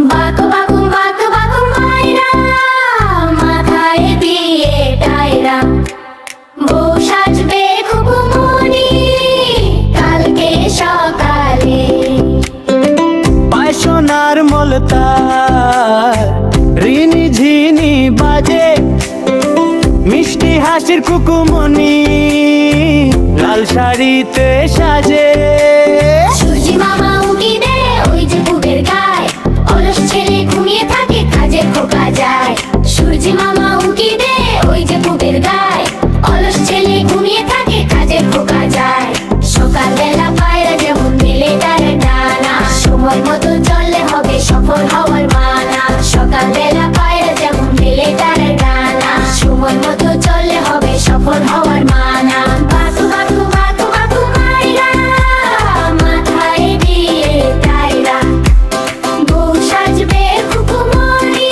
Baku Baku Baku Baku মাইরা মাথায় দিয়ে টায়রা বউ সাজবে খুকুমনি কালকে সকালে পায় সোনার মোলতার রিনি ঝিনি বাজে মিষ্টি হাসির কুকুমনি লাল শাড়িতে সাজে সূর্যি মামা উকি দে ওই যে পুবের গায় অলস ছেলে ঘুমিয়ে থাকে কাজে খোকা যায় সূর্যি মামা উকি দে ওই যে পুবের গায় অলস ছেলে ঘুমিয়ে থাকে কাজে খোকা যায় সকালবেলা পায়রা যেমন মেলে তার ডানা সময় মতো চললে হবে সফল হওয়ার মানা সকালবেলা পায়রা যেমন মেলে তার ডানা সময় মতো চললে হবে সফল হওয়ার মানা বাকু বাকু বাকু বাকু মাইরা মাথায় দিয়ে টায়রা বউ সাজবে খুকুমনি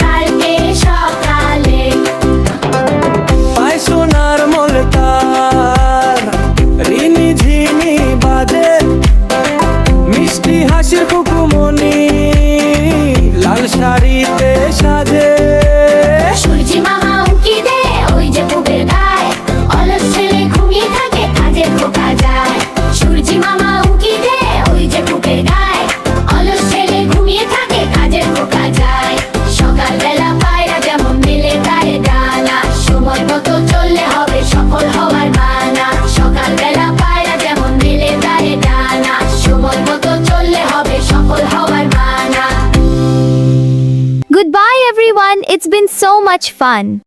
কালকে সকালে পায় সোনার মোলতার রিনি ঝিনি বাজে মিষ্টি হাসির কুকুমনি লাল শাড়িতে সাজে সূর্যি মামা উকি দে ওই যে পুবের গায় অলস ছেলে ঘুমিয়ে থাকে কাজে খোকা যায় সূর্যি মামা উকি দে ওই যে পুবের গায় অলস ছেলে ঘুমিয়ে থাকে কাজে খোকা যায় সকালবেলা পায়রা যেমন মেলে গায়ে ডানা সময় মতো চললে হবে সফল হওয়ার মানা সকালবেলা পায়রা যেমন মেলে গায়ে ডানা সময় মতো চললে হবে সফল হওয়ার মানা Goodbye everyone, it's been so much fun.